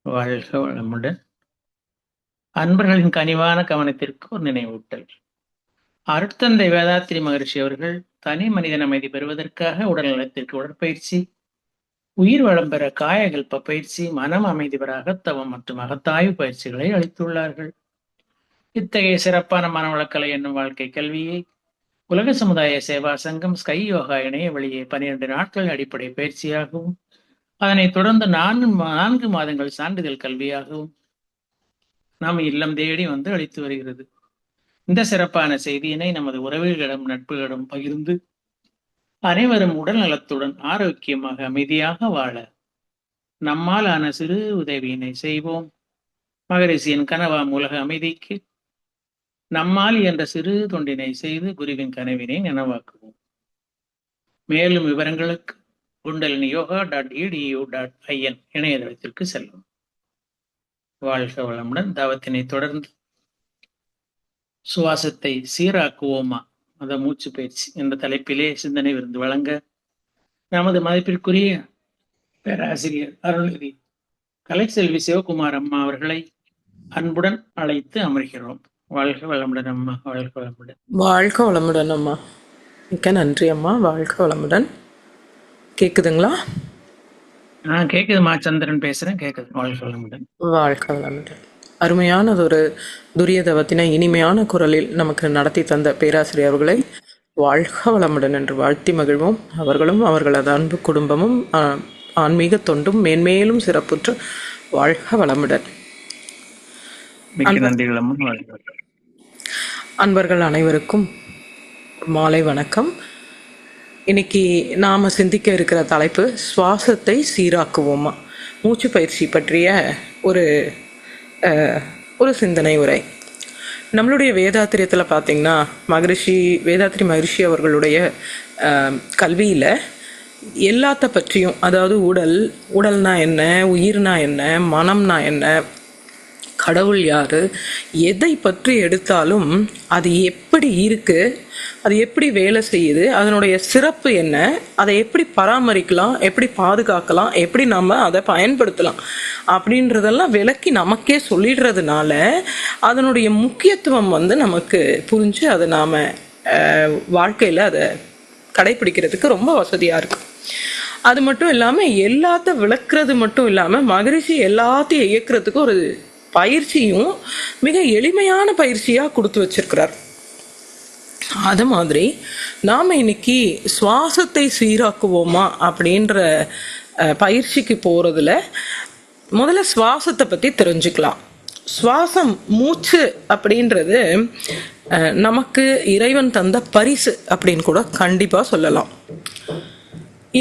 வாழ்க வளமுடன். அன்பர்களின் கனிவான கவனத்திற்கு ஒரு நினைவூட்டல். அருட்தந்தை வேதாத்திரி மகரிஷி அவர்கள் தனி மனிதன் அமைதி பெறுவதற்காக உடல் நலத்திற்கு உடற்பயிற்சி, உயிர் வளம் பெற காயகல்ப பயிற்சி, மனம் அமைதி பெற அகத்தவம் மற்றும் அகத்தாய்வு பயிற்சிகளை அளித்துள்ளார்கள். இத்தகைய சிறப்பான மனவளக்கலை என்னும் வாழ்க்கை கல்வியை உலக சமுதாய சேவா சங்கம் ஸ்கை யோகா இணைய வழியே 12 நாட்கள் அடிப்படை பயிற்சியாகவும், அதனைத் தொடர்ந்து 4 மாதங்கள் சான்றிதழ் கல்வியாகவும் நாம் இல்லம் தேடி வந்து அளித்து வருகிறது. இந்த சிறப்பான செய்தியினை நமது உறவுகளிடம் நட்புகளிடம் பகிர்ந்து அனைவரும் உடல் நலத்துடன் ஆரோக்கியமாக அமைதியாக வாழ நம்மால் ஆன சிறு உதவியினை செய்வோம். மகரிஷியின் கனவாம் உலக அமைதிக்கு நம்மால் என்ற சிறு தொண்டினை செய்து குருவின் கனவினை நனவாக்குவோம். மேலும் விவரங்களுக்கு kundaliniyoga.edu.in இணையதளத்திற்கு செல்லும். வாழ்க வளமுடன். தவத்தினை தொடர்ந்து சுவாசத்தை சீராக்குவோமா, அத மூச்சு பயிற்சி என்ற தலைப்பிலே சிந்தனை விருந்து வழங்க நமது மதிப்பிற்குரிய பேராசிரியர் அருள்நிதி கலைச்செல்வி சிவகுமார் அம்மா அவர்களை அன்புடன் அழைத்து அமர்கிறோம். வாழ்க வளமுடன் அம்மா. வாழ்க வளமுடன். வாழ்க வளமுடன் அம்மா. மிக்க நன்றி அம்மா. வாழ்க வளமுடன். கேக்குதுங்களா? கேக்குதுமா. சந்திரன் பேசுறேன். கேக்குது. வாழ்க வளமுடன். வாழ்க வளமுடன். அருமையானதொரு துரிய தவத்தினை இனிமையான குரலில் நமக்கு நடத்தி தந்த பேராசிரியர் அவர்களை வாழ்க வளமுடன் என்று வாழ்த்தி மகிழ்வோம். அவர்களும் அவர்களது அன்பு குடும்பமும் ஆன்மீக தொண்டும் மேன்மேலும் சிறப்புற்று வாழ்க வளமுடன். அன்பர்கள் அனைவருக்கும் மாலை வணக்கம். இன்னைக்கு நாம் சிந்திக்க இருக்கிற தலைப்பு சுவாசத்தை சீராக்குவோமா, மூச்சு பயிற்சி பற்றிய ஒரு சிந்தனை உரை. நம்மளுடைய வேதாத்திரியத்தில் பார்த்திங்கன்னா வேதாத்திரி மகரிஷி அவர்களுடைய கல்வியில் எல்லாத்த பற்றியும், அதாவது உடல்னா என்ன, உயிர்னா என்ன, மனம்னா என்ன, கடவுள் யார், எதை பற்றி எடுத்தாலும் அது எப்படி இருக்குது, அது எப்படி வேலை செய்யுது, அதனுடைய சிறப்பு என்ன, அதை எப்படி பராமரிக்கலாம், எப்படி பாதுகாக்கலாம், எப்படி நம்ம அதை பயன்படுத்தலாம் அப்படின்றதெல்லாம் விளக்கி நமக்கே சொல்லிடுறதுனால அதனுடைய முக்கியத்துவம் நமக்கு புரிஞ்சு அதை நாம் வாழ்க்கையில் அதை கடைப்பிடிக்கிறதுக்கு ரொம்ப வசதியாக இருக்கும். அது மட்டும் இல்லாமல் எல்லாத்த விளக்குறது மட்டும் இல்லாமல் மகரிஷி எல்லாத்தையும் இயக்கிறதுக்கு ஒரு பயிற்சியும் மிக எளிமையான பயிற்சியாக கொடுத்து வச்சிருக்கிறார். அது மாதிரி நாம் இன்னைக்கு சுவாசத்தை சீராக்குவோமா அப்படின்ற பயிற்சிக்கு போகிறதுல முதல்ல சுவாசத்தை பற்றி தெரிஞ்சுக்கலாம். சுவாசம், மூச்சு அப்படின்றது நமக்கு இறைவன் தந்த பரிசு அப்படின்னு கூட கண்டிப்பாக சொல்லலாம்.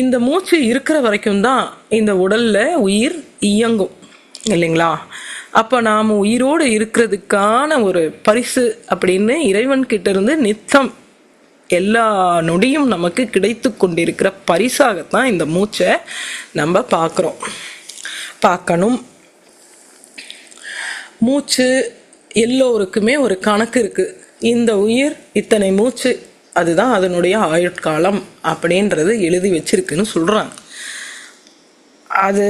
இந்த மூச்சு இருக்கிற வரைக்கும் தான் இந்த உடலில் உயிர் இயங்கும் இல்லைங்களா? அப்போ நாம் உயிரோடு இருக்கிறதுக்கான ஒரு பரிசு அப்படின்னு இறைவன்கிட்ட இருந்து நித்தம் எல்லா நொடியும் நமக்கு கிடைத்து கொண்டிருக்கிற பரிசாகத்தான் இந்த மூச்சை நம்ம பார்க்கணும். மூச்சு எல்லோருக்குமே ஒரு கணக்கு இருக்குது. இந்த உயிர் இத்தனை மூச்சு, அதுதான் அதனுடைய ஆயுட்காலம் அப்படின்றது எழுதி வச்சிருக்குன்னு சொல்கிறாங்க. அது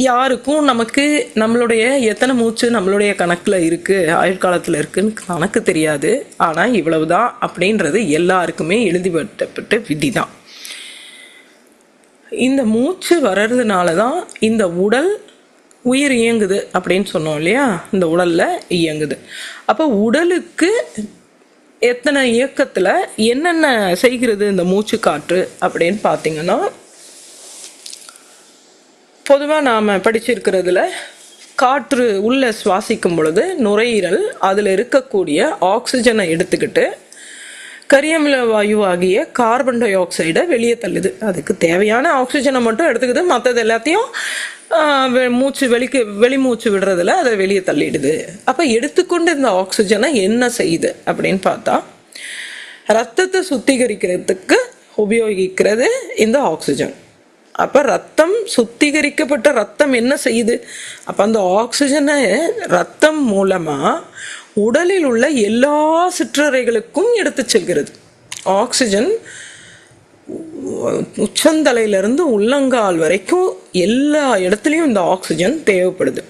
யாருக்கும் நமக்கு நம்மளுடைய எத்தனை மூச்சு நம்மளுடைய கணக்கில் இருக்குது, ஆயுட்காலத்தில் இருக்குன்னு கணக்கு தெரியாது. ஆனால் இவ்வளவுதான் அப்படின்றது எல்லாருக்குமே எழுதிப்பட்ட விதி தான். இந்த மூச்சு வர்றதுனால தான் இந்த உடல் உயிர் இயங்குது அப்படின்னு சொன்னோம் இல்லையா? இந்த உடலில் இயங்குது. அப்போ உடலுக்கு எத்தனை இயக்கத்தில் என்னென்ன செய்கிறது இந்த மூச்சு காற்று அப்படின்னு பார்த்தீங்கன்னா, பொதுவாக நாம் படிச்சிருக்கிறதுல காற்று உள்ளே சுவாசிக்கும் பொழுது நுரையீரல் அதில் இருக்கக்கூடிய ஆக்சிஜனை எடுத்துக்கிட்டு கரியமில வாயு ஆகிய கார்பன் டை ஆக்சைடை வெளியே தள்ளுது. அதுக்கு தேவையான ஆக்சிஜனை மட்டும் எடுத்துக்குது, மற்றது எல்லாத்தையும் வெளி மூச்சு விடுறதுல அதை வெளியே தள்ளிடுது. அப்போ எடுத்துக்கொண்டு இந்த ஆக்சிஜனை என்ன செய்யுது அப்படின்னு பார்த்தா, ரத்தத்தை சுத்திகரிக்கிறதுக்கு உபயோகிக்கிறது இந்த ஆக்சிஜன். அப்போ சுத்திகரிக்கப்பட்ட ரத்தம் என்ன செய்யுது? அப்போ அந்த ஆக்சிஜனை ரத்தம் மூலமாக உடலில் உள்ள எல்லா சிற்றறைகளுக்கும் எடுத்து செல்கிறது. ஆக்சிஜன் உச்சந்தலையிலிருந்து உள்ளங்கால் வரைக்கும் எல்லா இடத்துலையும் இந்த ஆக்சிஜன் தேவைப்படுது.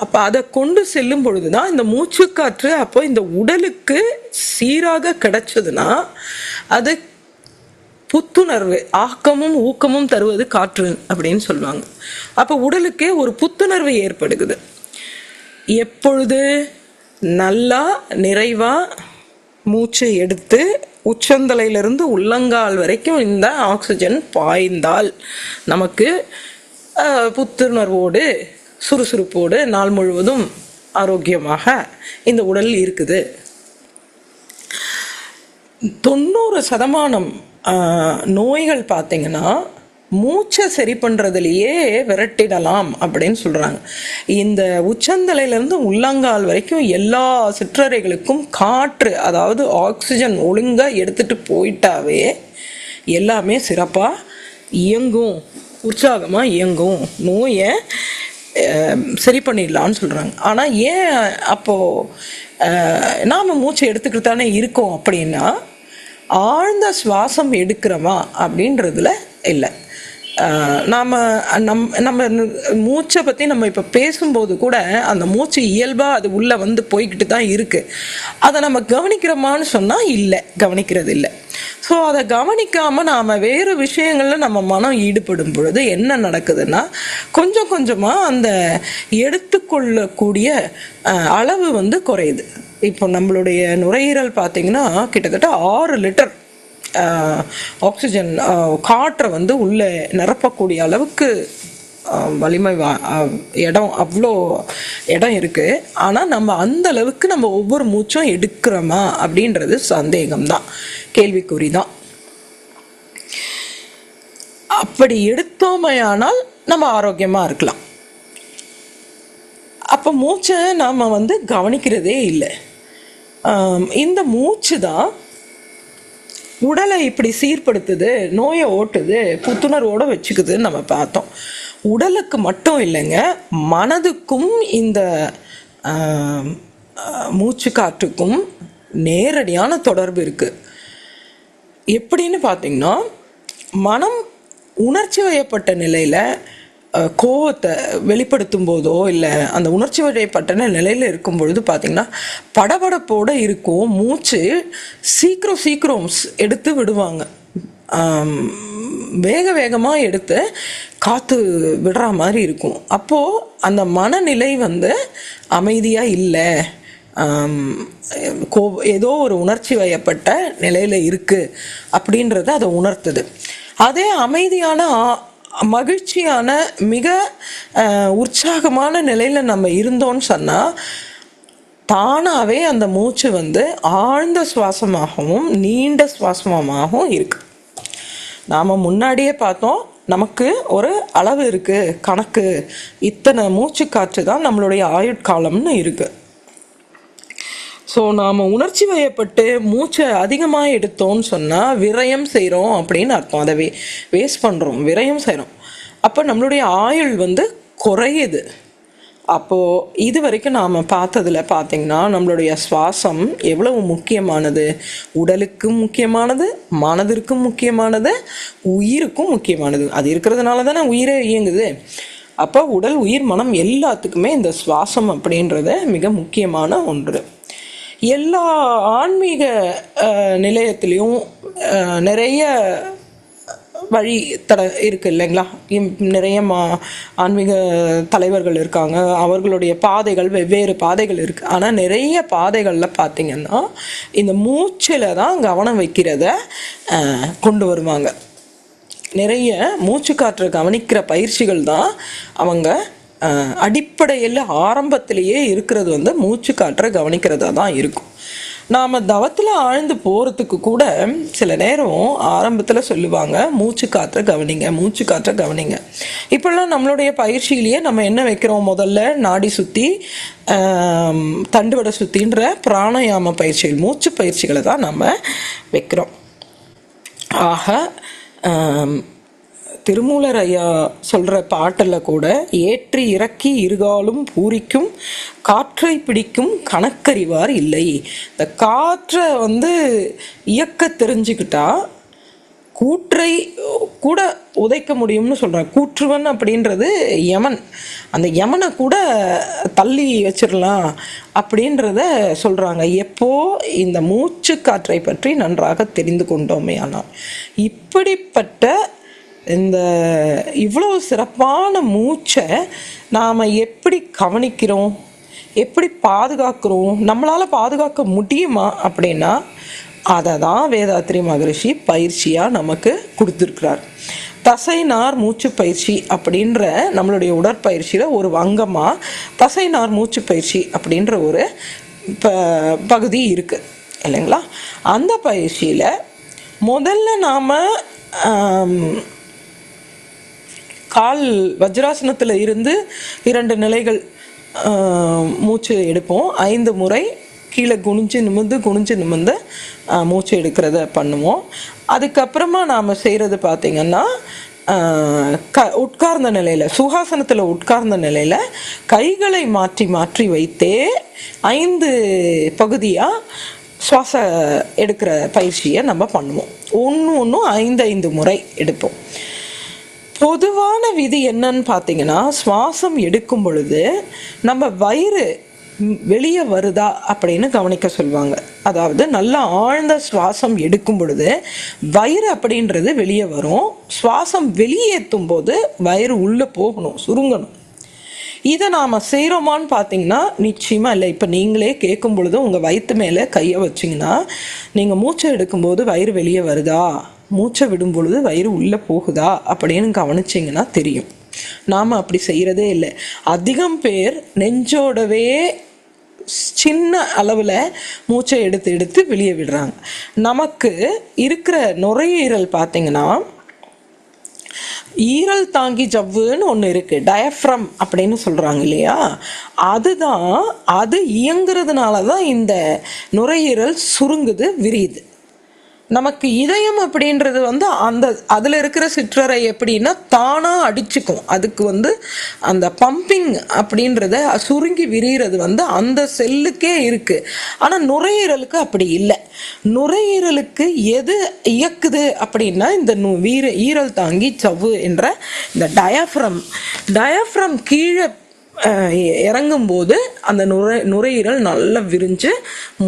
அப்போ அதை கொண்டு செல்லும் பொழுது தான் இந்த மூச்சுக்காற்று அப்போ இந்த உடலுக்கு சீராக கிடைச்சதுன்னா அது புத்துணர்வு, ஆக்கமும் ஊக்கமும் தருவது காற்று அப்படின்னு சொல்லுவாங்க. அப்போ உடலுக்கே ஒரு புத்துணர்வு ஏற்படுகிறது. எப்பொழுது நல்லா நிறைவா மூச்சை எடுத்து உச்சந்தலையிலிருந்து உள்ளங்கால் வரைக்கும் இந்த ஆக்சிஜன் பாய்ந்தால் நமக்கு புத்துணர்வோடு சுறுசுறுப்போடு நாள் முழுவதும் ஆரோக்கியமாக இந்த உடல் இருக்குது. 90% நோய்கள் பார்த்தீங்கன்னா மூச்சை சரி பண்ணுறதுலையே விரட்டிடலாம் அப்படின்னு சொல்கிறாங்க. இந்த உச்சந்தலையிலேருந்து உள்ளங்கால் வரைக்கும் எல்லா சிற்றறைகளுக்கும் காற்று, அதாவது ஆக்சிஜன் ஒழுங்காக எடுத்துகிட்டு போயிட்டாவே எல்லாமே சிறப்பாக இயங்கும், உற்சாகமாக இயங்கும், நோயை சரி பண்ணிடலான்னு சொல்கிறாங்க. ஆனால் ஏன் அப்போது நாம் மூச்சை எடுத்துக்கிட்டு தானே இருக்கோம் அப்படின்னா ஆழ்ந்த சுவாசம் எடுக்கிறோமா அப்படின்றதுல இல்லை. நம்ம மூச்சை பற்றி நம்ம இப்போ பேசும்போது கூட அந்த மூச்சு இயல்பாக அது உள்ளே வந்து போய்கிட்டு தான் இருக்குது. அதை நம்ம கவனிக்கிறோமான்னு சொன்னால் இல்லை, கவனிக்கிறது இல்லை. ஸோ அதை கவனிக்காமல் நாம் வேறு விஷயங்களில் நம்ம மனம் ஈடுபடும் பொழுது என்ன நடக்குதுன்னா கொஞ்சம் கொஞ்சமாக அந்த எடுத்துக்கொள்ளக்கூடிய அளவு வந்து குறையுது. இப்போ நம்மளுடைய நுரையீரல் பார்த்திங்கன்னா கிட்டத்தட்ட 6 லிட்டர் ஆக்சிஜன் காற்றை வந்து உள்ளே நிரப்பக்கூடிய அளவுக்கு வலிமை இடம், அவ்வளோ இடம் இருக்குது. ஆனால் நம்ம அந்த அளவுக்கு நம்ம ஒவ்வொரு மூச்சும் எடுக்கிறோமா அப்படின்றது சந்தேகம்தான், கேள்விக்குறி தான். அப்படி எடுத்தோமையானால் நம்ம ஆரோக்கியமாக இருக்கலாம். அப்போ மூச்சை நாம் வந்து கவனிக்கிறதே இல்லை. இந்த மூச்சு தான் உடலை இப்படி சீர்படுத்துது, நோயை ஓட்டுது, புத்துணர்வோடு வச்சுக்குதுன்னு நம்ம பார்த்தோம். உடலுக்கு மட்டும் இல்லைங்க, மனதுக்கும் இந்த மூச்சு காற்றுக்கும் நேரடியான தொடர்பு இருக்குது. எப்படின்னு பார்த்தீங்கன்னா, மனம் உணர்ச்சி வயப்பட்ட நிலையில் கோவத்தை வெளிப்படுத்தும் போதோ இல்லை அந்த உணர்ச்சி வயப்பட்ட நிலையில் இருக்கும் பொழுது பார்த்திங்கன்னா படபடப்போடு இருக்கும். மூச்சு சீக்கிரம் எடுத்து விடுவாங்க, வேகமாக எடுத்து காற்று விடுற மாதிரி இருக்கும். அப்போது அந்த மனநிலை வந்து அமைதியாக இல்லை, ஏதோ ஒரு உணர்ச்சி வயப்பட்ட நிலையில் இருக்குது அப்படின்றத அதை உணர்த்துது. அதே அமைதியான மகிழ்ச்சியான மிக உற்சாகமான நிலையில் நம்ம இருந்தோன்னு சொன்னால் தானாகவே அந்த மூச்சு வந்து ஆழ்ந்த சுவாசமாகவும் நீண்ட சுவாசமாகவும் இருக்கு. நாம் முன்னாடியே பார்த்தோம், நமக்கு ஒரு அளவு இருக்குது, கணக்கு, இத்தனை மூச்சு காற்று தான் நம்மளுடைய ஆயுட்காலம்னு இருக்குது. ஸோ நாம் உணர்ச்சி வயப்பட்டு மூச்சை அதிகமாக எடுத்தோன்னு சொன்னால் விரயம் செய்கிறோம் அப்படின்னு அர்த்தம். அதை வேஸ்ட் பண்ணுறோம், விரயம் செய்கிறோம். அப்போ நம்மளுடைய ஆயுள் வந்து குறையுது. அப்போது இது வரைக்கும் நாம் பார்த்ததில் பார்த்திங்கன்னா நம்மளுடைய சுவாசம் எவ்வளவு முக்கியமானது, உடலுக்கும் முக்கியமானது, மனதிற்கும் முக்கியமானது, உயிருக்கும் முக்கியமானது. அது இருக்கிறதுனால தானே உயிரே இயங்குது. அப்போ உடல், உயிர், மனம் எல்லாத்துக்குமே இந்த சுவாசம் அப்படின்றது மிக முக்கியமான ஒன்று. எல்லா ஆன்மீக நிலையத்திலையும் நிறைய வழி இருக்குது இல்லைங்களா? நிறைய ஆன்மீக தலைவர்கள் இருக்காங்க, அவர்களுடைய பாதைகள், வெவ்வேறு பாதைகள் இருக்குது. ஆனால் நிறைய பாதைகளில் பார்த்திங்கன்னா இந்த மூச்சில் தான் கவனம் வைக்கிறத கொண்டு வருவாங்க. நிறைய மூச்சு காற்றை கவனிக்கிற பயிற்சிகள் தான் அவங்க அடிப்படையில் ஆரம்பத்திலேயே இருக்கிறது வந்து மூச்சு காற்றை கவனிக்கிறதா தான் இருக்கும். நாம் தவத்தில் ஆழ்ந்து போகிறதுக்கு கூட சில நேரம் ஆரம்பத்தில் சொல்லுவாங்க மூச்சு காற்றை கவனிங்க, மூச்சு காற்றை கவனிங்க. இப்போல்லாம் நம்மளுடைய பயிற்சியிலேயே நம்ம என்ன வைக்கிறோம், முதல்ல நாடி சுற்றி, தண்டுவடை சுற்றின்ற பிராணாயாம பயிற்சிகள், மூச்சு பயிற்சிகளை தான் நம்ம வைக்கிறோம். ஆக திருமூலர் ஐயா சொல்கிற பாட்டில் கூட ஏற்றி இறக்கி இருகாலும் பூரிக்கும் காற்றை பிடிக்கும் கணக்கறிவார் இல்லை. இந்த காற்றை வந்து இயக்க தெரிஞ்சுக்கிட்டா கூற்றை கூட உதைக்க முடியும்னு சொல்கிறாங்க. கூற்றுவன் அப்படின்றது யமன், அந்த யமனை கூட தள்ளி வச்சிடலாம் அப்படின்றத சொல்கிறாங்க. எப்போ இந்த மூச்சு காற்றை பற்றி நன்றாக தெரிந்து கொண்டோமே. ஆனால் இப்படிப்பட்ட இந்த இவ்வளோ சிறப்பான மூச்சை நாம் எப்படி கவனிக்கிறோம், எப்படி பாதுகாக்கிறோம், நம்மளால் பாதுகாக்க முடியுமா அப்படின்னா அதை தான் வேதாத்ரி மகரிஷி பயிற்சியாக நமக்கு கொடுத்துருக்கிறார். தசைநார் மூச்சு பயிற்சி அப்படின்ற நம்மளுடைய உடற்பயிற்சியில் ஒரு அங்கமாக தசைநார் மூச்சு பயிற்சி அப்படின்ற ஒரு பகுதி இருக்குது இல்லைங்களா. அந்த பயிற்சியில் முதல்ல நாம் கால் வஜ்ராசனத்தில் இருந்து 2 நிலைகள் மூச்சு எடுப்போம். 5 முறை கீழே குனிஞ்சு நிமிர்ந்து மூச்சு எடுக்கிறத பண்ணுவோம். அதுக்கப்புறமா நாம் செய்கிறது பார்த்திங்கன்னா உட்கார்ந்த நிலையில், சுகாசனத்தில் உட்கார்ந்த நிலையில் கைகளை மாற்றி மாற்றி வைத்தே 5 பகுதியாக சுவாச எடுக்கிற பயிற்சியை நம்ம பண்ணுவோம். ஒன்றும் 5 முறை எடுப்போம். பொதுவான விதி என்னன்னு பார்த்தீங்கன்னா, சுவாசம் எடுக்கும் பொழுது நம்ம வயிறு வெளியே வருதா அப்படின்னு கவனிக்க சொல்லுவாங்க. அதாவது நல்லா ஆழ்ந்த சுவாசம் எடுக்கும் பொழுது வயிறு அப்படின்றது வெளியே வரும். சுவாசம் வெளியேற்றும் போது வயிறு உள்ளே போகணும், சுருங்கணும். இதை நாம் செய்கிறோமான்னு பார்த்தீங்கன்னா நிச்சயமாக இல்லை. இப்போ நீங்களே கேட்கும் பொழுது உங்கள் வயிற்று மேலே கையை வச்சிங்கன்னா நீங்கள் மூச்சை எடுக்கும்போது வயிறு வெளியே வருதா, மூச்சை விடும் பொழுது வயிறு உள்ளே போகுதா அப்படின்னு கவனிச்சிங்கன்னா தெரியும். நாம் அப்படி செய்கிறதே இல்லை. அதிகம் பேர் நெஞ்சோடவே சின்ன அளவில் மூச்சை எடுத்து வெளியே விடுறாங்க. நமக்கு இருக்கிற நுரையீரல் பார்த்திங்கன்னா ஈரல் தாங்கி ஜவ்வுன்னு ஒன்று இருக்குது, டயஃப்ரம் அப்படின்னு சொல்கிறாங்க இல்லையா. அது இயங்குறதுனால தான் இந்த நுரையீரல் சுருங்குது, விரியுது. நமக்கு இதயம் அப்படின்றது அதில் இருக்கிற சிற்றறை எப்படின்னா தானாக அடிச்சுக்கும். அதுக்கு அந்த பம்பிங் அப்படின்றத சுருங்கி விரிகிறது அந்த செல்லுக்கே இருக்குது. ஆனால் நுரையீரலுக்கு அப்படி இல்லை. நுரையீரலுக்கு எது இயக்குது அப்படின்னா இந்த ஈரல் தாங்கி சவ்வு என்ற இந்த டயஃப்ரம் கீழே இறங்கும்போது அந்த நுரையீரல் நல்லா விரிஞ்சு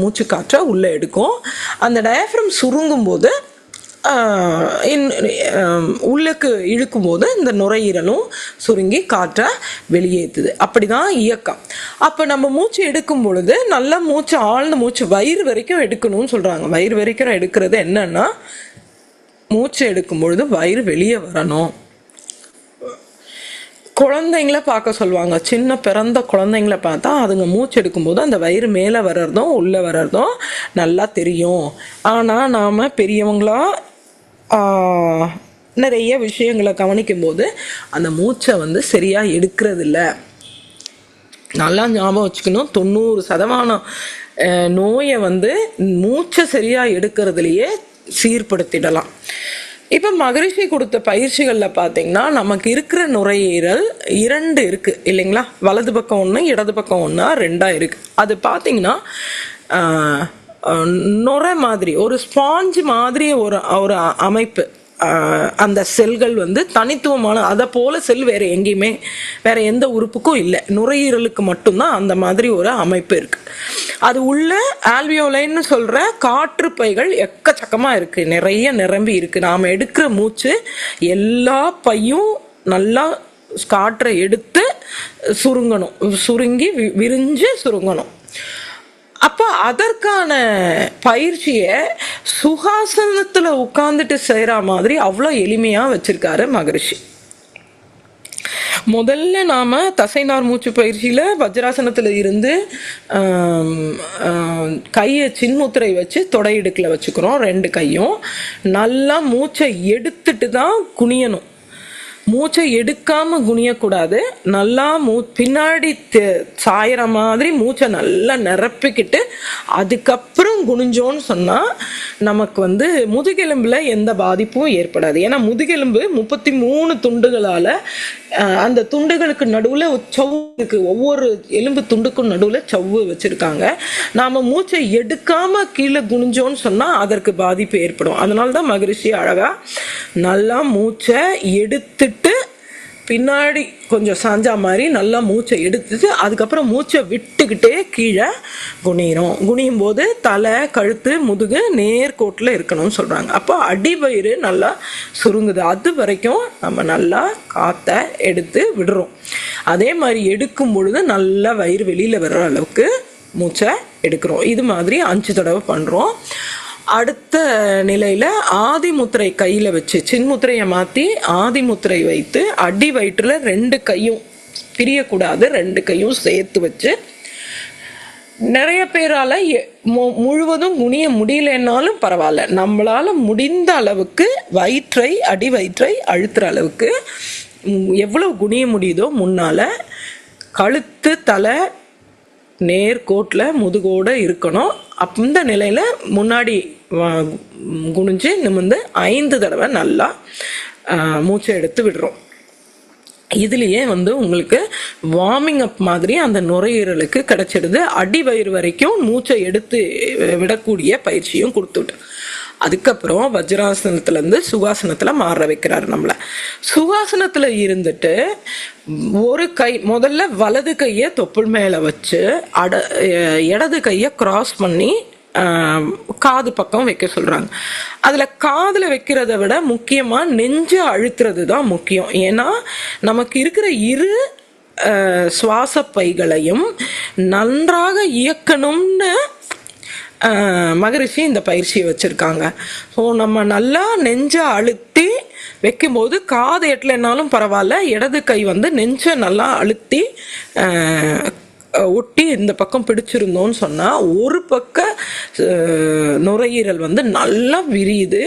மூச்சு காற்றை உள்ளே எடுக்கும். அந்த டயஃப்ரம் சுருங்கும் போது உள்ளுக்கு இழுக்கும்போது இந்த நுரையீரலும் சுருங்கி காற்றை வெளியேற்றுது. அப்படி தான் இயக்கம். அப்போ நம்ம மூச்சு எடுக்கும் பொழுது நல்லா ஆழ்ந்த மூச்சு வயிறு வரைக்கும் எடுக்கணும்னு சொல்கிறாங்க. வயிறு வரைக்கும் எடுக்கிறது என்னன்னா, மூச்சு எடுக்கும் பொழுது வயிறு வெளியே வரணும். குழந்தைங்கள பார்க்க சொல்லுவாங்க. சின்ன பிறந்த குழந்தைங்கள பார்த்தா அதுங்க மூச்சு எடுக்கும்போது அந்த வயிறு மேலே வர்றதும் உள்ளே வர்றதும் நல்லா தெரியும். ஆனால் நாம் பெரியவங்களா நிறைய விஷயங்களை கவனிக்கும் போது அந்த மூச்சை சரியாக எடுக்கிறதில்ல. நல்லா ஞாபகம் வச்சுக்கணும், 90% நோயை மூச்சை சரியாக எடுக்கிறதுலையே சீர்படுத்திடலாம். இப்போ மகரிஷி கொடுத்த பயிற்சிகளில் பார்த்தீங்கன்னா நமக்கு இருக்கிற நுரையீரல் 2 இருக்குது இல்லைங்களா. வலது பக்கம் 1, இடது பக்கம் 1, 2 இருக்குது. அது பார்த்தீங்கன்னா நுரை மாதிரி ஒரு ஸ்பாஞ்சு மாதிரி ஒரு அமைப்பு. அந்த செல்கள் தனித்துவமான, அதை போல செல் வேறு எங்கேயுமே வேற எந்த உறுப்புக்கும் இல்லை, நுரையீரலுக்கு மட்டும்தான் அந்த மாதிரி ஒரு அமைப்பு இருக்கு. அது உள்ள ஆல்வியோலைன்னு சொல்ற காற்று பைகள் எக்கச்சக்கமாக இருக்கு, நிறைய நிரம்பி இருக்கு. நாம் எடுக்கிற மூச்சு எல்லா பையும் நல்லா காற்றை எடுத்து சுருங்கணும், சுருங்கி விரிஞ்சு சுருங்கணும். அப்போ அதற்கான பயிற்சியை சுகாசனத்தில் உட்கார்ந்துட்டு செய்கிற மாதிரி அவ்வளோ எளிமையாக வச்சிருக்காரு மகரிஷி. முதல்ல நாம் தசைநார் மூச்சு பயிற்சியில் வஜ்ராசனத்தில் இருந்து கையை சின்முத்திரை வச்சு தொடையிடுக்கில் வச்சுக்கிறோம். 2 கையும் நல்லா மூச்சை எடுத்துட்டு தான் குனியணும். மூச்சை எடுக்காம குனியக்கூடாது. நல்லா பின்னாடி சாயிற மாதிரி மூச்சை நல்லா நிரப்பிக்கிட்டு அதுக்கப்புறம் குனிஞ்சோன்னு சொன்னால் நமக்கு முதுகெலும்பில் எந்த பாதிப்பும் ஏற்படாது. ஏன்னா முதுகெலும்பு 33 துண்டுகளால் அந்த துண்டுகளுக்கு நடுவில் சவ்வு இருக்கு, ஒவ்வொரு எலும்பு துண்டுக்கும் நடுவில் சவ்வு வச்சிருக்காங்க. நாம மூச்சை எடுக்காம கீழே குனிஞ்சோன்னு சொன்னா அதற்கு பாதிப்பு ஏற்படும். அதனாலதான் மகரிஷி அழகா நல்லா மூச்சை எடுத்துட்டு பின்னாடி கொஞ்சம் சாஞ்சா மாதிரி நல்லா மூச்சை எடுத்துட்டு அதுக்கப்புறம் மூச்சை விட்டுக்கிட்டே கீழே குனியும் போது தலை, கழுத்து, முதுகு நேர்கோட்டில் இருக்கணும்னு சொல்கிறாங்க. அப்போ அடிவயிறு நல்லா சுருங்குது. அது வரைக்கும் நம்ம நல்லா காற்றை எடுத்து விடுறோம். அதே மாதிரி எடுக்கும் பொழுது நல்லா வயிறு வெளியில் வர்ற அளவுக்கு மூச்சை எடுக்கிறோம். இது மாதிரி 5 தடவை பண்ணுறோம். அடுத்த நிலையில ஆதி முத்திரை கையில வச்சு சின்முத்திரையை மாத்தி ஆதி முத்திரை வைத்து அடி வயிற்றுல 2 கையும் பிரியக்கூடாது, 2 கையும் சேர்த்து வச்சு நிறைய பேரால முழுவதும் குனிய முடியலன்னாலும் பரவாயில்ல, நம்மளால முடிந்த அளவுக்கு வயிற்றை அடி வயிற்றை அழுத்துற அளவுக்கு எவ்வளவு குனிய முடியுதோ முன்னால கழுத்து தலை நேர்கோட்டில் முதுகோடு இருக்கணும். அந்த நிலையில் முன்னாடி குனிஞ்சு நிமிர்ந்து 5 தடவை நல்லா மூச்சை எடுத்து விடுறோம். இதுலேயே உங்களுக்கு வார்மிங் அப் மாதிரி அந்த நுரையீரலுக்கு கிடைச்சிடுது. அடி வயிறு வரைக்கும் மூச்சை எடுத்து விடக்கூடிய பயிற்சியும் கொடுத்துட்டு அதுக்கப்புறம் வஜ்ராசனத்துலேருந்து சுகாசனத்தில் மாற வைக்கிறாரு நம்மளை. சுகாசனத்தில் இருந்துட்டு ஒரு கை முதல்ல வலது கையை தொப்புள் மேலே வச்சு இடது கையை கிராஸ் பண்ணி காது பக்கம் வைக்க சொல்கிறாங்க. அதில் காதில் வைக்கிறத விட முக்கியமாக நெஞ்சு அழுத்துறது தான் முக்கியம். ஏன்னா நமக்கு இருக்கிற இரு சுவாச பைகளையும் நன்றாக இயக்கணும்னு மகரிஷி இந்த பயிற்சியை வச்சுருக்காங்க. ஸோ நம்ம நல்லா நெஞ்சை அழுத்தி வைக்கும்போது காது எட்டலைனாலும் பரவாயில்ல, இடது கை நெஞ்சை நல்லா அழுத்தி ஒட்டி இந்த பக்கம் பிடிச்சிருந்தோன்னு சொன்னால் ஒரு பக்க நுரையீரல் நல்லா விரியுது,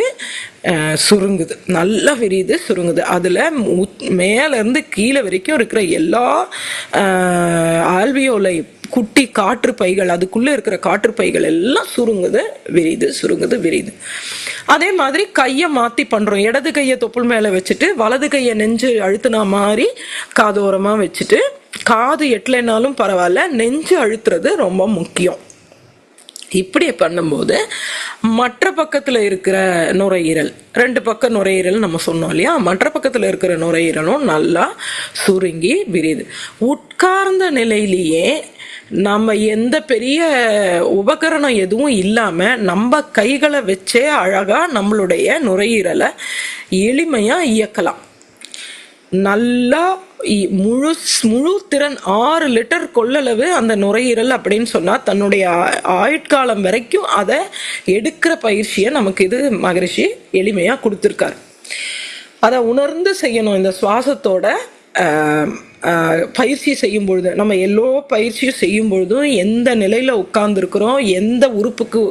சுருங்குது, நல்லா விரியுது, சுருங்குது. அதில் மேலேருந்து கீழே வரைக்கும் இருக்கிற எல்லா ஆல்வியோலை குட்டி காற்று பைகள், அதுக்குள்ளே இருக்கிற காற்று பைகள் எல்லாம் சுருங்குது, விரியுது, சுருங்குது, விரியுது. அதே மாதிரி கையை மாற்றி பண்ணுறோம். இடது கையை தொப்புள் மேலே வச்சுட்டு வலது கையை நெஞ்சு அழுத்தினா மாதிரி காதோரமாக வச்சுட்டு காது எட்டலைனாலும் பரவாயில்ல, நெஞ்சு அழுத்துறது ரொம்ப முக்கியம். இப்படி பண்ணும்போது மற்ற பக்கத்தில் இருக்கிற நுரையீரல், 2 பக்க நுரையீரல் நம்ம சொன்னோம் இல்லையா, மற்ற பக்கத்தில் இருக்கிற நுரையீரலும் நல்லா சுருங்கி விரியுது. உட்கார்ந்த நிலையிலேயே நம்ம எந்த பெரிய உபகரணம் எதுவும் இல்லாமல் நம்ம கைகளை வச்சே அழகாக நம்மளுடைய நுரையீரலை எளிமையாக இயக்கலாம். நல்லா முழு திறன் 6 லிட்டர் கொள்ளளவு அந்த நுரையீரல் அப்படின்னு சொன்னால் தன்னுடைய ஆயுட்காலம் வரைக்கும் அதை எடுக்கிற பயிற்சியை நமக்கு இது மகரிஷி எளிமையாக கொடுத்துருக்காரு. அதை உணர்ந்து செய்யணும். இந்த சுவாசத்தோட பயிற்சி செய்யும் பொழுது நம்ம பயிற்சியும் செய்யும் பொழுதும் எந்த நிலையில் உட்கார்ந்துருக்கிறோம், எந்த உறுப்புக்கு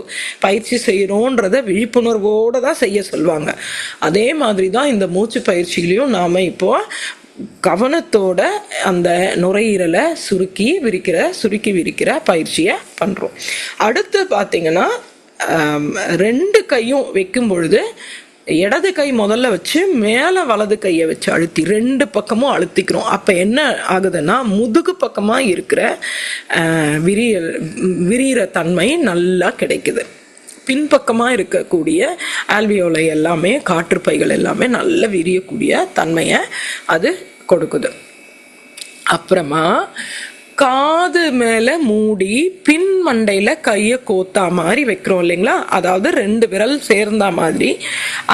பயிற்சி செய்கிறோன்றத விழிப்புணர்வோடு தான் செய்ய சொல்லுவாங்க. அதே மாதிரி தான் இந்த மூச்சு பயிற்சியிலையும் நாம் இப்போ கவனத்தோட அந்த நுரையீரலை சுருக்கி விரிக்கிற பயிற்சியை பண்ணுறோம். அடுத்து பார்த்தீங்கன்னா 2 கையும் வைக்கும் பொழுது இடது கை முதல்ல வச்சு மேலே வலது கையை வச்சு அழுத்தி 2 பக்கமும் அழுத்திக்கிறோம். அப்போ என்ன ஆகுதுன்னா முதுகு பக்கமாக இருக்கிற விரிகிற தன்மை நல்லா கிடைக்குது. பின்பக்கமாக இருக்கக்கூடிய ஆல்வியோலை எல்லாமே காற்றுப்பைகள் எல்லாமே நல்ல விரியக்கூடிய தன்மையை அது கொடுக்குது. அப்புறமா காது மேலே மூடி பின் மண்டையில் கையை கோத்தா மாதிரி வைக்கிறோம் இல்லைங்களா, அதாவது 2 விரல் சேர்ந்தா மாதிரி.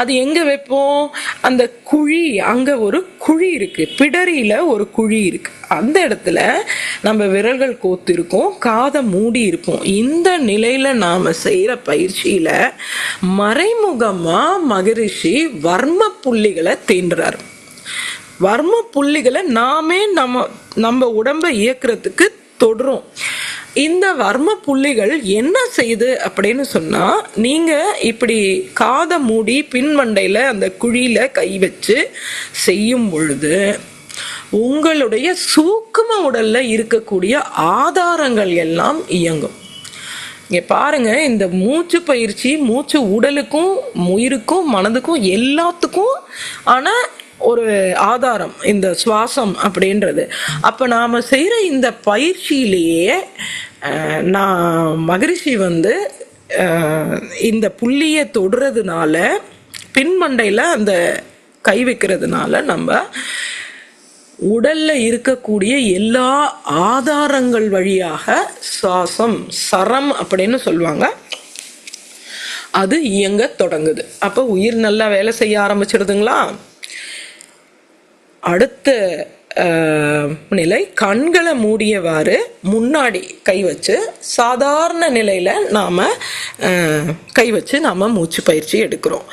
அது எங்கே வைப்போம்? அந்த குழி, அங்கே ஒரு குழி இருக்குது, பிடரியில் ஒரு குழி இருக்குது. அந்த இடத்துல நம்ம விரல்கள் கோத்து இருக்கும், காதை மூடி இருக்கும். இந்த நிலையில் நாம் செய்கிற பயிற்சியில் மறைமுகமாக மகரிஷி வர்ம புள்ளிகளை தீண்டுறார். வர்ம புள்ளிகளை நாமே நம்ம உடம்பை இயக்கிறதுக்கு தொடுறோம். இந்த வர்ம புள்ளிகள் என்ன செய்யுது அப்படின்னு சொன்னா, நீங்க இப்படி காதை மூடி பின்மண்டையில அந்த குழியில கை வச்சு செய்யும் பொழுது உங்களுடைய சூக்கும உடல்ல இருக்கக்கூடிய ஆதாரங்கள் எல்லாம் இயங்கும். இங்க பாருங்க, இந்த மூச்சு பயிற்சி மூச்சு உடலுக்கும் உயிருக்கும் மனதுக்கும் எல்லாத்துக்கும், ஆனா ஒரு ஆதாரம் இந்த சுவாசம் அப்படின்றது. அப்போ நாம் செய்கிற இந்த பயிற்சியிலேயே நான் மகரிஷி வந்து இந்த புள்ளியை தொடுறதுனால, பின்மண்டையில் அந்த கை வைக்கிறதுனால நம்ம உடல்ல இருக்கக்கூடிய எல்லா ஆதாரங்கள் வழியாக சுவாசம், சரம் அப்படின்னு சொல்லுவாங்க, அது இயங்க தொடங்குது. அப்போ உயிர் நல்லா வேலை செய்ய ஆரம்பிச்சிடுதுங்களா. அடுத்த நிலை, கண்களை மூடியவாறு முன்னாடி கை வச்சு சாதாரண நிலையில நாம கை வச்சு நாம மூச்சு பயிற்சி எடுக்கிறோம்.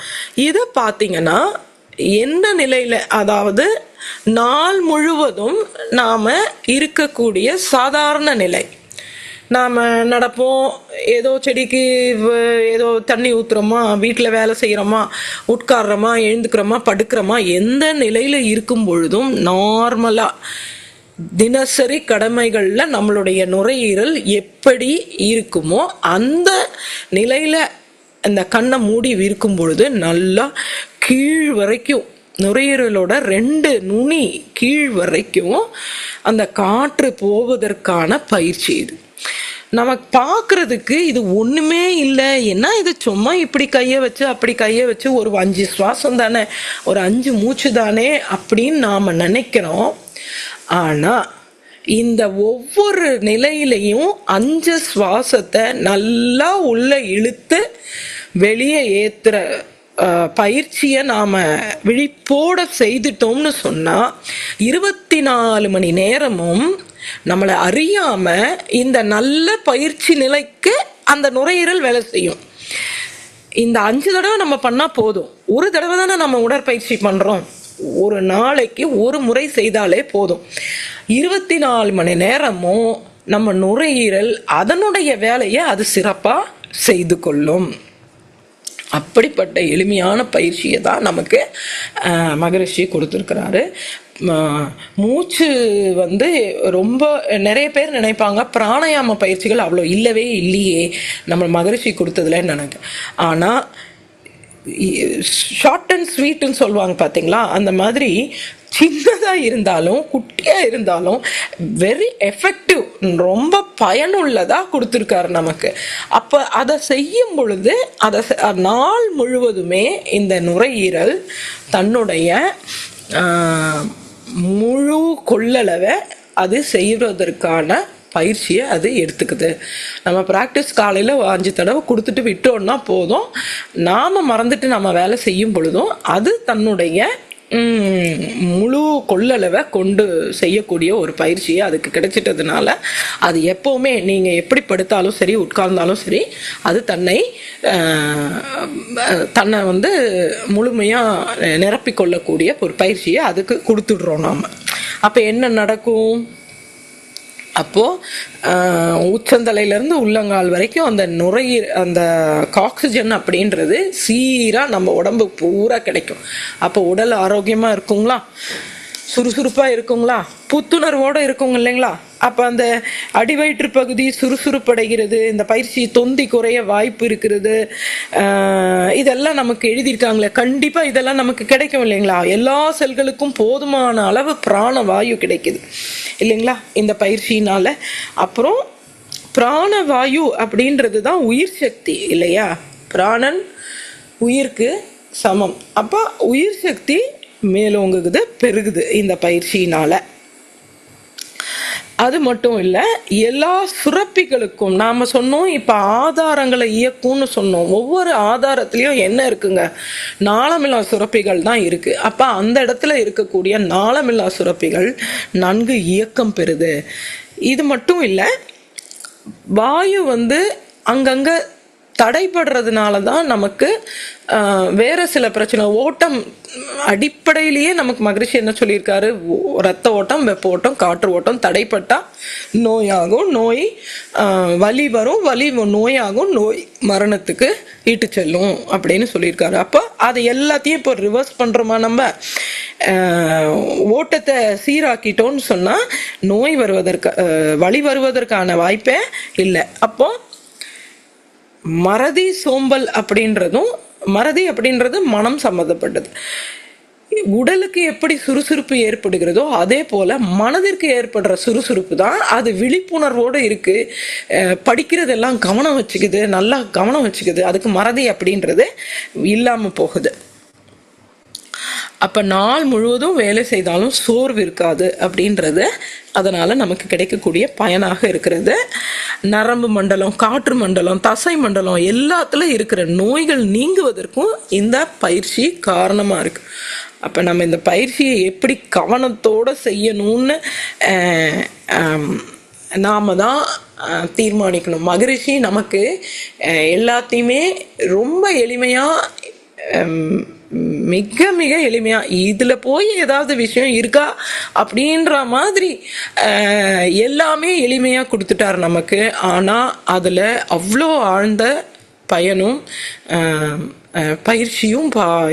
இதை பார்த்தீங்கன்னா என்ன நிலையில, அதாவது நாள் முழுவதும் நாம இருக்கக்கூடிய சாதாரண நிலை, நாம் நடப்போம், ஏதோ செடிக்கு ஏதோ தண்ணி ஊற்றுறோமா, வீட்டில் வேலை செய்கிறோமா, உட்கார்றோமா, எழுந்துக்கிறோமா, படுக்கிறோமா, எந்த நிலையில் இருக்கும் பொழுதும் நார்மலாக தினசரி கடமைகளில் நம்மளுடைய நுரையீரல் எப்படி இருக்குமோ அந்த நிலையில் இந்த கண்ணை மூடி இருக்கும் பொழுது நல்லா கீழ் வரைக்கும், நுரையீரலோட 2 நுனி கீழ் வரைக்கும் அந்த காற்று போவதற்கான பயிற்சி இது. நமக்கு பார்க்கறதுக்கு இது ஒன்றுமே இல்லை, என்ன இது சும்மா இப்படி கையை வச்சு அப்படி கையை வச்சு ஒரு 5 சுவாசம் தானே, ஒரு 5 மூச்சு தானே அப்படின்னு நாம் நினைக்கிறோம். ஆனால் இந்த ஒவ்வொரு நிலையிலையும் 5 சுவாசத்தை நல்லா உள்ள இழுத்து வெளியே ஏற்றுற பயிற்சியை நாம் விழிப்போட செய்துட்டோம்னு சொன்னால் 24 மணி நேரமும் நம்மளை அறியாம இந்த நல்ல பயிற்சி நிலைக்கு அந்த நுரையீரல் வேலை செய்யும். இந்த 5 தடவை நம்ம பண்ணா போதும். ஒரு தடவை தானே நம்ம உடற்பயிற்சி பண்றோம், ஒரு நாளைக்கு ஒரு முறை செய்தாலே போதும். 24 மணி நேரமும் நம்ம நுரையீரல் அதனுடைய வேலையை அது சிறப்பா செய்து கொள்ளும். அப்படிப்பட்ட எளிமையான பயிற்சியை தான் நமக்கு மகரிஷி கொடுத்துருக்கிறாரு. மூச்சு வந்து ரொம்ப நிறைய பேர் நினைப்பாங்க பிராணாயாம பயிற்சிகள் அவ்வளோ இல்லவே இல்லையே நம்ம மகரிஷி கொடுத்ததுலன்னு நினைக்கிறேன். ஆனால் ஷார்ட் அண்ட் ஸ்வீட்டுன்னு சொல்லுவாங்க பார்த்தீங்களா, அந்த மாதிரி சின்னதாக இருந்தாலும் குட்டியாக இருந்தாலும் வெரி எஃபெக்டிவ், ரொம்ப பயனுள்ளதாக கொடுத்துருக்காரு நமக்கு. அப்போ அதை செய்யும் பொழுது அதை நாள் முழுவதுமே இந்த நுரையீரல் தன்னுடைய முழு கொள்ளளவை அது செய்வதற்கான பயிற்சியை அது எடுத்துக்குது. நம்ம ப்ராக்டிஸ் காலையில் 5 தடவை கொடுத்துட்டு விட்டோம்னா போதும், நாம் மறந்துட்டு நம்ம வேலை செய்யும் பொழுதும் அது தன்னுடைய முழு கொள்ளளவை கொண்டு செய்யக்கூடிய ஒரு பயிற்சியை அதுக்கு கிடைச்சிட்டதுனால அது எப்போவுமே நீங்கள் எப்படி படுத்தாலும் சரி உட்கார்ந்தாலும் சரி அது தன்னை வந்து முழுமையாக நிரப்பிக்கொள்ளக்கூடிய ஒரு பயிற்சியை அதுக்கு கொடுத்துடுறோம் நாம். அப்போ என்ன நடக்கும், அப்போது உச்சந்தலையிலேருந்து உள்ளங்கால் வரைக்கும் அந்த அந்த ஆக்சிஜன் அப்படின்றது சீராக நம்ம உடம்பு பூரா கிடைக்கும். அப்போ உடல் ஆரோக்கியமாக இருக்குங்களா, சுறுசுறுப்பாக இருக்குங்களா, புத்துணர்வோடு இருக்குங்க இல்லைங்களா. அப்போ அந்த அடிவயிற்று பகுதி சுறுசுறுப்படைகிறது, இந்த பயிற்சி தொந்தி குறைய வாய்ப்பு இருக்கிறது, இதெல்லாம் நமக்கு எழுதியிருக்காங்களே, கண்டிப்பாக இதெல்லாம் நமக்கு கிடைக்கும் இல்லைங்களா. எல்லா செல்களுக்கும் போதுமான அளவு பிராணவாயு கிடைக்குது இல்லைங்களா இந்த பயிற்சியினால. அப்புறம் பிராணவாயு அப்படின்றது தான் உயிர் சக்தி இல்லையா, பிராணன் உயிருக்கு சமம். அப்போ உயிர் சக்தி மேலோங்குது, பெருகுது இந்த பயிற்சியினால. அது மட்டும் இல்லை, எல்லா சுரப்பிகளுக்கும் நாம் சொன்னோம், இப்போ ஆதாரங்களை இயக்கும்னு சொன்னோம். ஒவ்வொரு ஆதாரத்துலேயும் என்ன இருக்குங்க, நாளமில்லா சுரப்பிகள் தான் இருக்குது. அப்போ அந்த இடத்துல இருக்கக்கூடிய நாளமில்லா சுரப்பிகள் நன்கு இயக்கம் பெறுது. இது மட்டும் இல்லை, வாயு வந்து அங்கங்கே தடைபடுறதுனால தான் நமக்கு வேறு சில பிரச்சனை, ஓட்டம் அடிப்படையிலேயே நமக்கு மகரிஷி என்ன சொல்லியிருக்காரு, ரத்த ஓட்டம், வெப்ப ஓட்டம், காற்று ஓட்டம் தடைப்பட்டால் நோயாகும், நோய் வலி வரும், வலி நோயாகும், நோய் மரணத்துக்கு ஈட்டு செல்லும் அப்படின்னு சொல்லியிருக்காரு. அப்போ அதை எல்லாத்தையும் இப்போ ரிவர்ஸ் பண்ணுறோமா, நம்ம ஓட்டத்தை சீராக்கிட்டோன்னு சொன்னால் நோய் வலி வருவதற்கான வாய்ப்பே இல்லை. அப்போ மறதி சோம்பல் அப்படின்றது மனம் சம்மந்தப்பட்டது. உடலுக்கு எப்படி சுறுசுறுப்பு ஏற்படுகிறதோ அதே போல மனதிற்கு ஏற்படுற சுறுசுறுப்பு தான் அது விழிப்புணர்வோடு இருக்கு. படிக்கிறதெல்லாம் கவனம் வச்சுக்குது, நல்லா கவனம் வச்சுக்குது, அதுக்கு மறதி அப்படின்றது இல்லாம போகுது. அப்ப நாள் முழுவதும் வேலை செய்தாலும் சோர்வு இருக்காது அப்படின்றது அதனால நமக்கு கிடைக்கக்கூடிய பயனாக இருக்கிறது. நரம்பு மண்டலம், காற்று மண்டலம், தசை மண்டலம் எல்லாத்துல இருக்கிற நோய்கள் நீங்குவதற்கும் இந்த பயிற்சி காரணமா இருக்கு. அப்ப நம்ம இந்த பயிற்சியை எப்படி கவனத்தோட செய்யணும்னு நாம தான் தீர்மானிக்கணும். மகரிஷி நமக்கு எல்லாத்தையுமே ரொம்ப எளிமையா, மிக மிக எளிமையா, இதுல போய் ஏதாவது விஷயம் இருக்கா அப்படின்ற மாதிரி எல்லாமே எளிமையா கொடுத்துட்டார் நமக்கு. ஆனா அதுல அவ்வளோ ஆழ்ந்த பயனும் பயிற்சியும்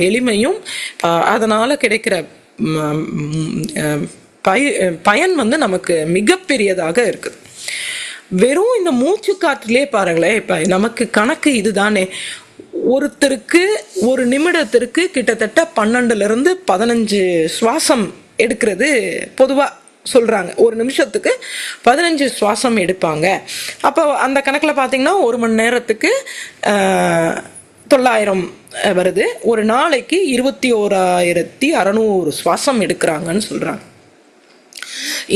எளிமையும் அதனால கிடைக்கிற பயன் நமக்கு மிகப்பெரியதாக இருக்குது. வெறும் இந்த மூச்சு காற்றிலே பாருங்களேன், இப்ப நமக்கு கணக்கு இதுதானே. ஒருத்தருக்கு ஒரு நிமிடத்திற்கு கிட்டத்தட்ட 12-15 சுவாசம் எடுக்கிறது பொதுவா சொல்றாங்க. ஒரு நிமிஷத்துக்கு 15 சுவாசம் எடுப்பாங்க. அப்போ அந்த கணக்கில் பார்த்தீங்கன்னா 1 மணி நேரத்துக்கு 900 வருது. ஒரு நாளைக்கு 21,600 சுவாசம் எடுக்கிறாங்கன்னு சொல்றாங்க.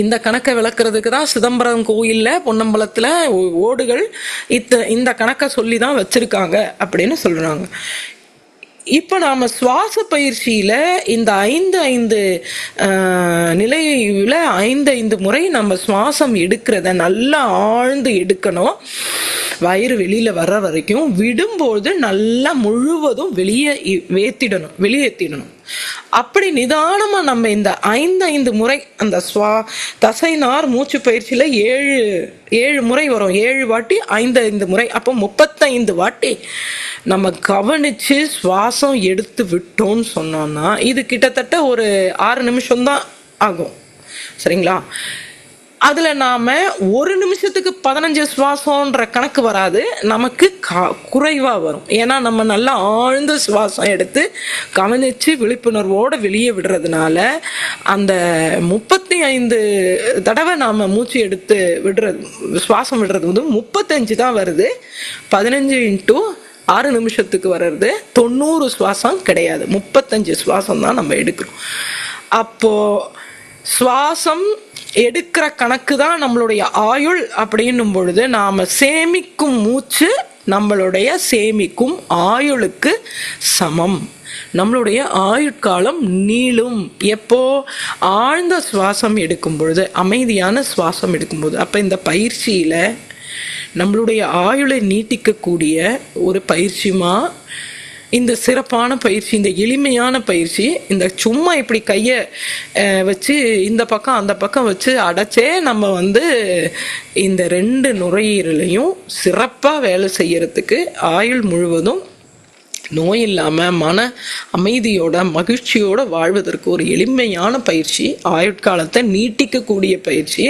இந்த கணக்கை விளக்குறதுக்கு தான் சிதம்பரம் கோயில்ல பொன்னம்பலத்துல ஓடுகள் இந்த கணக்கை சொல்லி தான் வச்சிருக்காங்க அப்படின்னு சொல்றாங்க. இப்ப நாம சுவாச பயிற்சியில இந்த 5 நிலையில 5 முறை நம்ம சுவாசம் எடுக்கிறத நல்லா ஆழ்ந்து எடுக்கணும். வயிறு வெளியில வர்ற வரைக்கும் விடும்போது நல்லா முழுவதும் வெளியேற்றிடணும். அப்படி நிதானமா நம்ம இந்த 5 முறை அந்த தசைநார் மூச்சு பயிற்சியில 7 முறை வரும். 7 வாட்டி 5 முறை, அப்போ 35 வாட்டி நம்ம கவனிச்சு சுவாசம் எடுத்து விட்டோம்னு சொன்னோம்னா இது கிட்டத்தட்ட ஒரு 6 நிமிஷம் தான் ஆகும். சரிங்களா? அதுல நாம ஒரு நிமிஷத்துக்கு 15 சுவாசம்ன்ற கணக்கு வராது, நமக்கு குறைவா வரும். ஏன்னா நம்ம நல்லா ஆழ்ந்த சுவாசம் எடுத்து கவனிச்சு விழிப்புணர்வோட வெளியே விடுறதுனால அந்த 35 தடவை நாம மூச்சு எடுத்து சுவாசம் விடுறது 35 தான் வருது. 15 × 6 நிமிஷத்துக்கு வர்றது 90 சுவாசம் கிடையாது, 35 சுவாசம் தான் நம்ம எடுக்கிறோம். அப்போ சுவாசம் எடுக்கிற கணக்கு தான் நம்மளுடைய ஆயுள் அப்படின்னும் பொழுது நாம சேமிக்கும் மூச்சு நம்மளுடைய சேமிக்கும் ஆயுளுக்கு சமம். நம்மளுடைய ஆயுட்காலம் நீளும் எப்போ ஆழ்ந்த சுவாசம் எடுக்கும் பொழுது, அமைதியான சுவாசம் எடுக்கும்போது. அப்ப இந்த பயிற்சியில நம்மளுடைய ஆயுளை நீட்டிக்கக்கூடிய ஒரு பயிற்சியுமா இந்த சிறப்பான பயிற்சி, இந்த எளிமையான பயிற்சி. இந்த சும்மா இப்படி கையை வச்சு இந்த பக்கம் அந்த பக்கம் வச்சு அடைச்சே நம்ம இந்த 2 நுரையீரலையும் சிறப்பாக வேலை செய்யறதுக்கு ஆயுள் முழுவதும் நோய் இல்லாமல் மன அமைதியோட மகிழ்ச்சியோட வாழ்வதற்கு ஒரு எளிமையான பயிற்சி, ஆயுட்காலத்தை நீட்டிக்கக்கூடிய பயிற்சி.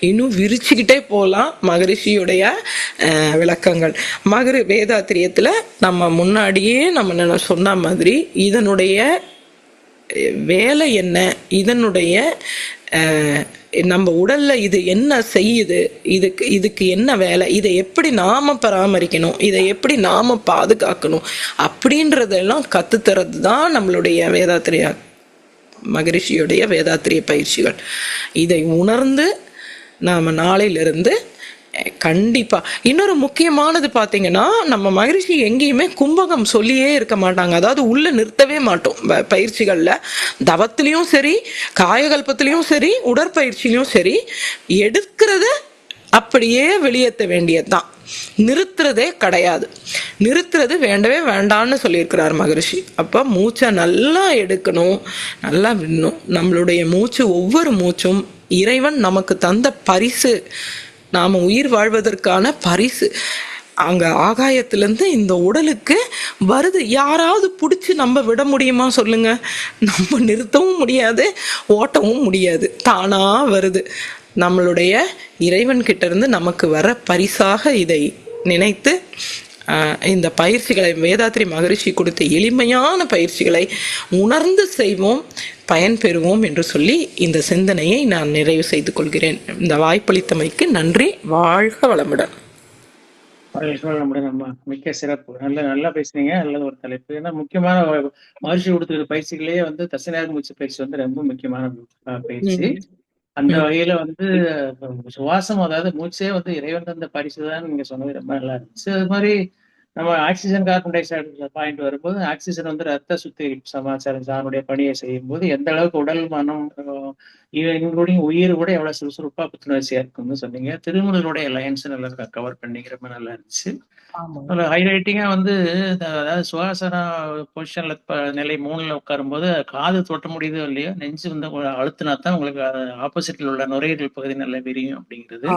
இன்னும் விரிச்சுக்கிட்டே போகலாம் மகரிஷியுடைய விளக்கங்கள். வேதாத்திரியத்தில் நம்ம முன்னாடியே நம்ம சொன்ன மாதிரி இதனுடைய வேலை என்ன, இதனுடைய நம்ம உடல்ல இது என்ன செய்யுது, இதுக்கு என்ன வேலை, இதை எப்படி நாம பராமரிக்கணும், இதை எப்படி நாம பாதுகாக்கணும் அப்படின்றதெல்லாம் கத்துத்தரது தான் நம்மளுடைய வேதாத்திரிய மகரிஷியுடைய வேதாத்திரிய பயிற்சிகள். இதை உணர்ந்து நாம நாளையிலிருந்து கண்டிப்பா. இன்னொரு முக்கியமானது பாத்தீங்கன்னா, நம்ம மகரிஷி எங்கேயுமே கும்பகம் சொல்லியே இருக்க மாட்டாங்க. அதாவது உள்ள நிறுத்தவே மாட்டோம். பயிற்சிகள்ல தவத்திலையும் சரி, காயகல்பத்திலையும் சரி, உடற்பயிற்சியிலையும் சரி, எடுக்கிறத அப்படியே வெளியேற்ற வேண்டியதுதான், நிறுத்துறதே கிடையாது. நிறுத்துறது வேண்டவே வேண்டான்னு சொல்லியிருக்கிறார் மகரிஷி. அப்ப மூச்சை நல்லா எடுக்கணும், நல்லா விடணும். நம்மளுடைய மூச்சு, ஒவ்வொரு மூச்சும் இறைவன் நமக்கு தந்த பரிசு, நாம உயிர் வாழ்வதற்கான பரிசு. அங்க ஆகாயத்திலிருந்து இந்த உடலுக்கு வருது. யாராவது பிடிச்சி நம்ம விட முடியுமா சொல்லுங்க? நம்ம நிறுத்தவும் முடியாது, ஓட்டவும் முடியாது, தானா வருது. நம்மளுடைய இறைவன் கிட்ட இருந்து நமக்கு வர பரிசாக இதை நினைத்து இந்த பயிற்சிகளை வேதாத்ரி மகரிஷி கொடுத்த எளிமையான பயிற்சிகளை உணர்ந்து செய்வோம், பயன்பெறுவோம் என்று சொல்லி இந்த சிந்தனையை நான் நிறைவு செய்து கொள்கிறேன். இந்த வாய்ப்பளித்தமைக்கு நன்றி. வாழ்க வளமுடன். நம்ம மிக்க சிறப்பு. நல்லா பேசுனீங்க. நல்ல ஒரு தலைப்பு. ஏன்னா முக்கியமான மகர்ஷி கொடுத்துருக்க பயிற்சிகளே வந்து தசநாயக மூச்சு பயிற்சி வந்து ரொம்ப முக்கியமான பயிற்சி. அந்த வகையில வந்து சுவாசம், அதாவது மூச்சே வந்து இறைவன் தந்த பரிசு தான் நீங்க சொன்னது ரொம்ப நல்லா இருந்துச்சு. அது மாதிரி நம்ம oxygen carbon di oxide point வரும்போது ஆக்சிஜன் வந்து ரத்த சுத்திகரிப்பு சமாச்சாரம் சாருடைய பணியை செய்யும் போது எந்த அளவுக்கு உடல் மனம் இன்க்ளூடிங் உயிர் கூட எவ்வளவு சுறுசுறுப்பா புத்துணர்ச்சியா இருக்குன்னு சொன்னீங்க. திருமூலருடைய லைன்ஸ் நல்லா கவர் பண்ணிக்கிற மாதிரி நல்லா இருந்துச்சு. ஹைலைட்டிங்கா வந்து அதாவது சுவாசன பொசிஷன்ல நிலை 3ல உட்காரும் போது காது தொட்ட முடியுதோ இல்லையோ, நெஞ்சு வந்து அழுத்தினா தான் உங்களுக்கு ஆப்போசிட்ல உள்ள நுரையீரல் பகுதி நல்லா விரியும் அப்படிங்கிறது.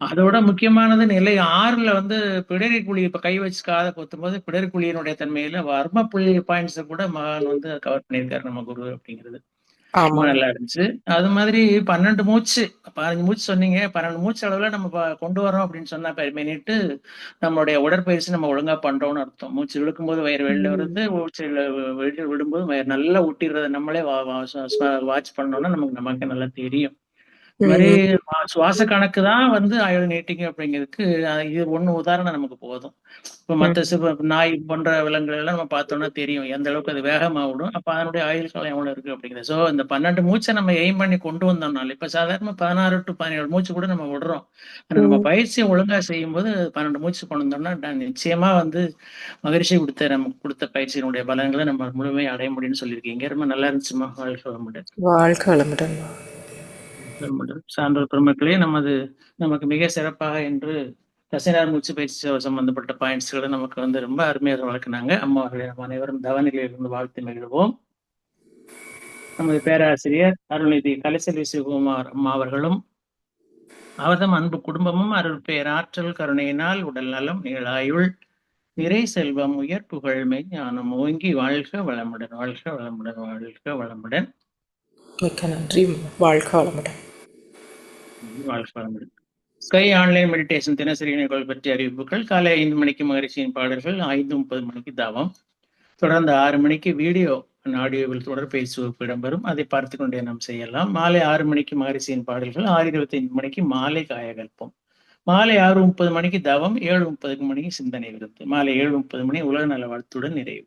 அதோட முக்கியமானது நிலை 6ல வந்து பிடரி குழி இப்ப கை வச்சு காதை பொத்தும் போது பிடரி குழியினுடைய தன்மையில வர்ம புள்ளி பாயிண்ட்ஸை கூட மகான் வந்து கவர் பண்ணியிருக்காரு நம்ம குரு அப்படிங்கிறது ரொம்ப நல்லா இருந்துச்சு. அது மாதிரி 12 மூச்சு 15 மூச்சு சொன்னீங்க. 12 மூச்சு அளவுல நம்ம கொண்டு வரோம் அப்படின்னு சொன்னா மினிட்டு நம்மளுடைய உடற்பயிற்சி நம்ம ஒழுங்கா பண்றோம்னு அர்த்தம். மூச்சு இழுக்கும் போது வயிறு வெளில வருது, மூச்சு வெளியே விடும்போது வயிறு நல்லா ஊட்டிடுறத நம்மளே வாட்ச் பண்ணோம்னா நமக்கு நல்லா தெரியும். இது மாதிரி சுவாச கணக்கு தான் வந்து ஆயுள் நீட்டிங்க அப்படிங்கிறதுக்கு இது ஒண்ணு உதாரணம் நமக்கு போதும். இப்ப மத்த நாய் போன்ற விலங்குகள் எல்லாம் நம்ம பார்த்தோம்னா தெரியும் எந்த அளவுக்கு அது வேகமா விடும். அப்ப அதனுடைய ஆயுள் காலம் எவ்வளவு இருக்கு அப்படிங்கிறது. சோ இந்த 12 மூச்சை நம்ம எய்ம் பண்ணி கொண்டு வந்தோம்னால இப்ப சாதாரண 16 to 17 மூச்சு கூட நம்ம விடுறோம். ஆனா நம்ம பயிற்சியை ஒழுங்கா செய்யும் போது 12 மூச்சு கொண்டு வந்தோம்னா நிச்சயமா வந்து மகிழ்ச்சி நமக்கு கொடுத்த பயிற்சியினுடைய பலன்களை நம்ம முழுமையை அடைய முடியும்னு சொல்லியிருக்கீங்க. ரொம்ப நல்லா இருந்துச்சுமா. வாழ்க வளமுடன். வாழ்க வளமுடன். சான்றோர் பெருமக்களே, நமக்கு மிக சிறப்பாக என்று தசைநார் மூச்சு பயிற்சி சம்பந்தப்பட்ட பாயிண்ட்ஸ்களை நமக்கு வந்து ரொம்ப அருமையாக வளர்க்கினாங்க. அம்மா அவர்களை நம்ம அனைவரும் தவநிலையிலிருந்து வாழ்த்து மகிழ்வோம். நமது பேராசிரியர் அருள்நிதி கலைசெல்வி சிவகுமார் அம்மா அவர்களும் அவர்தம் அன்பு குடும்பமும் அருள் பேராற்றல் கருணையினால் உடல் நலம், நீளாயுள், நிறை செல்வம், உயர் புகழ், மெய்ஞானம் ஓங்கி வாழ்க வளமுடன். வாழ்க வளமுடன். வாழ்க வளமுடன். மிக்க நன்றி. வாழ்க வளமுடன். வாழ்க வளமுடன். ஸ்கை ஆன்லைன் மெடிடேஷன் தினசரி நிகழ்வுகள் பற்றிய அறிவிப்புகள். காலை 5 மணிக்கு மகிழ்ச்சியின் பாடல்கள், 5:30 மணிக்கு தவம், தொடர்ந்து 6 மணிக்கு வீடியோ ஆடியோவில் தொடர்பேசி வகுப்பு இடம்பெறும். அதை பார்த்து கொண்டே நாம் செய்யலாம். மாலை 6 மணிக்கு மகிழ்ச்சியின் பாடல்கள், 6:25 மணிக்கு மாலை காயகல்பம், மாலை 6:30 மணிக்கு தவம், 7:30 மணிக்கு சிந்தனை விருத்து, மாலை 7:30 மணி உலக நல வாழ்த்துடன் நிறைவு.